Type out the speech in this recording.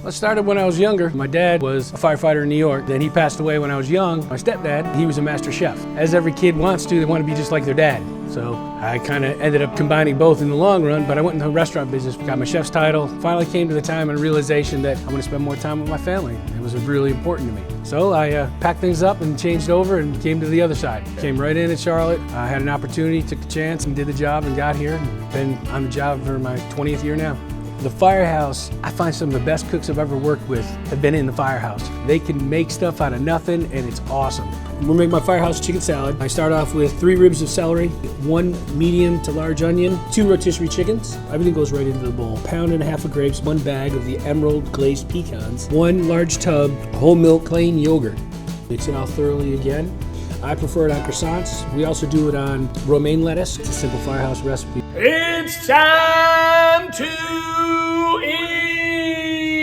Well, it started when I was younger. My dad was a firefighter in New York. Then he passed away when I was young. My stepdad, he was a master chef. As every kid wants to, they want to be just like their dad. So I kind of ended up combining both in the long run, but I went into the restaurant business, got my chef's title. Finally came to the time and realization that I'm going to spend more time with my family. It was really important to me. So I packed things up and changed over and came to the other side. Came right in at Charlotte. I had an opportunity, took the chance and did the job and got here. Been on the job for my 20th year now. The Firehouse, I find some of the best cooks I've ever worked with have been in the Firehouse. They can make stuff out of nothing and it's awesome. We're making my Firehouse Chicken Salad. I start off with 3 ribs of celery, 1 medium to large onion, 2 rotisserie chickens. Everything goes right into the bowl. 1.5 pounds of grapes, 1 bag of the emerald glazed pecans, 1 large tub whole milk plain yogurt. Mix it all thoroughly again. I prefer it on croissants. We also do it on romaine lettuce. It's a simple Firehouse recipe. It's time to eat.